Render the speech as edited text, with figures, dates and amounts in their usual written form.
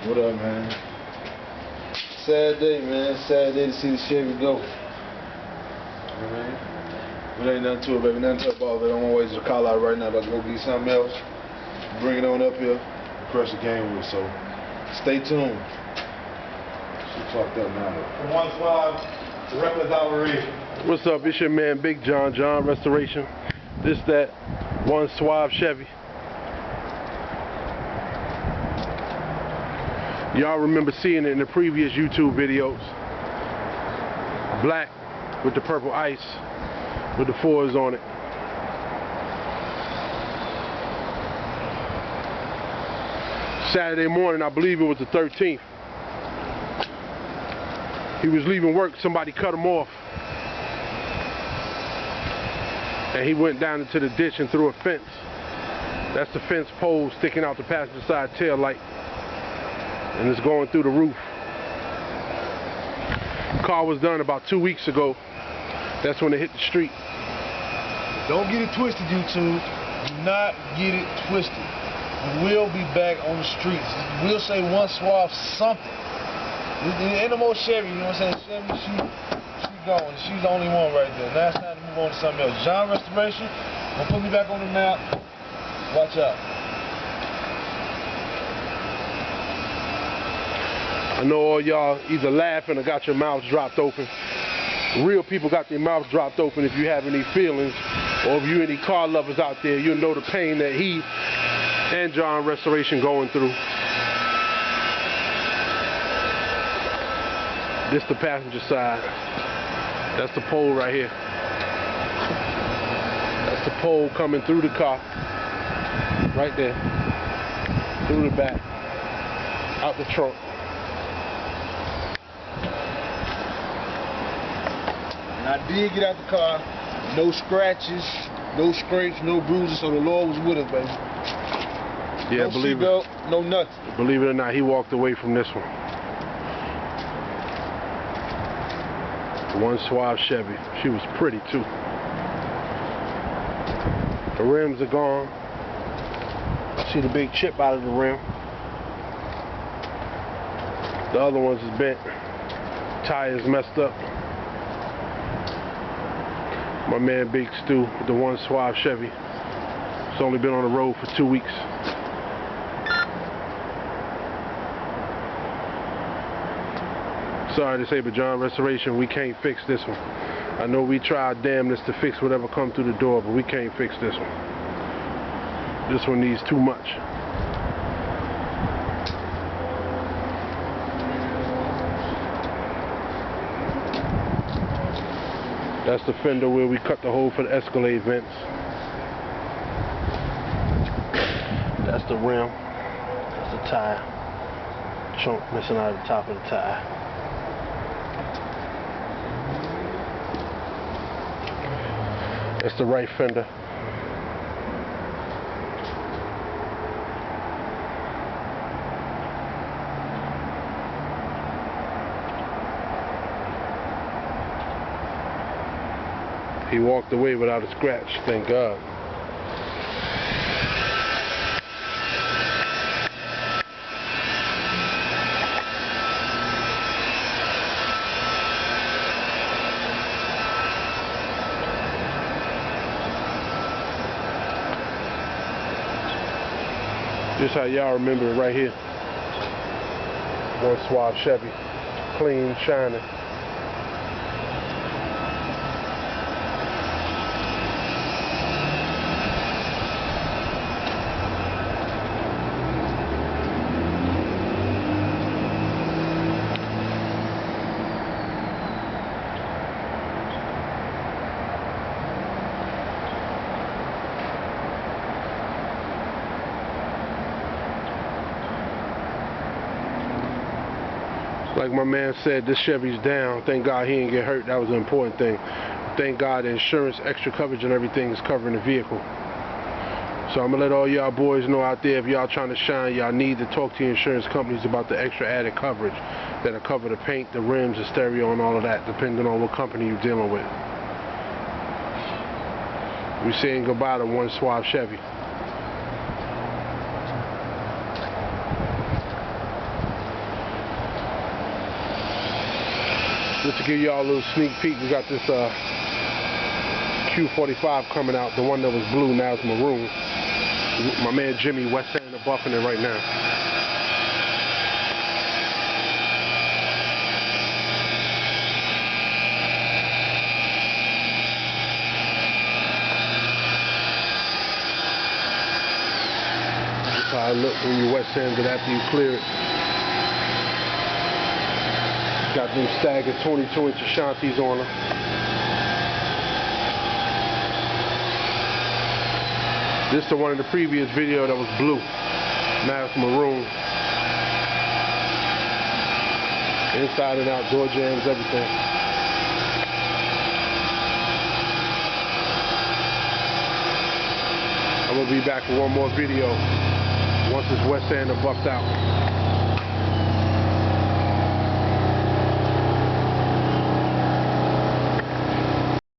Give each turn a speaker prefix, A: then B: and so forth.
A: What up, man? Sad day, man. Sad day to see the Chevy go. But ain't nothing to it, baby. Nothing to it about it. I'm on my way to the call out right now. About to go get something else. Bring it on up here. Crush the game with it. So stay tuned. She fucked up now.
B: From One Suave to Reckless Operation.
C: What's up? It's your man Big John Restoration. This that One Suave Chevy. Y'all remember seeing it in the previous YouTube videos. Black with the purple ice with the fours on it. Saturday morning, I believe it was the 13th. He was leaving work, somebody cut him off. And he went down into the ditch and threw a fence. That's the fence pole sticking out the passenger side tail light. And it's going through the roof. Car was done about 2 weeks ago. That's when it hit the street.
A: Don't get it twisted, YouTube. Do not get it twisted. We will be back on the streets. We'll say One Suave something. There ain't no more Chevy, you know what I'm saying? Chevy, she gone. She's the only one right there. Now it's time to move on to something else. John Restoration, gonna put me back on the map. Watch out.
C: I know all y'all either laughing or got your mouths dropped open. Real people got their mouths dropped open. If you have any feelings, or if you any car lovers out there, you'll know the pain that he and John Restoration going through. This the passenger side. That's the pole right here. That's the pole coming through the car. Right there. Through the back. Out the trunk.
A: And I did get out the car. No scratches, no scrapes, no bruises, so the Lord was with us, baby.
C: Yeah,
A: no
C: believe
A: seatbelt,
C: it.
A: no nothing.
C: Believe it or not, he walked away from this one. One Suave Chevy. She was pretty too. The rims are gone. See the big chip out of the rim. The other ones is bent. Tires messed up. My man Big Stu with the One Suave Chevy. It's only been on the road for 2 weeks. Sorry to say, but John Restoration, we can't fix this one. I know we tried damnness to fix whatever come through the door, but we can't fix this one. This one needs too much. That's the fender where we cut the hole for the Escalade vents. That's the rim. That's the tire. Chunk missing out of the top of the tire. That's the right fender. He walked away without a scratch, thank God. Just how y'all remember it right here. One Suave Chevy. Clean, shining. Like my man said, this Chevy's down. Thank God he didn't get hurt. That was an important thing. Thank God the insurance, extra coverage and everything is covering the vehicle. So I'm going to let all y'all boys know out there, if y'all trying to shine, y'all need to talk to your insurance companies about the extra added coverage that'll cover the paint, the rims, the stereo, and all of that, depending on what company you're dealing with. We're saying goodbye to One Suave Chevy. Just to give y'all a little sneak peek, we got this Q45 coming out. The one that was blue now is maroon. My man Jimmy West End buffing it right now. That's how it looks when you wet sand it after you clear it. Got them staggered 22-inch Ashantis on them. This is the one in the previous video that was blue. Now it's maroon. Inside and out, door jams, everything. I'm gonna be back with one more video once it's wet sand and buffed out.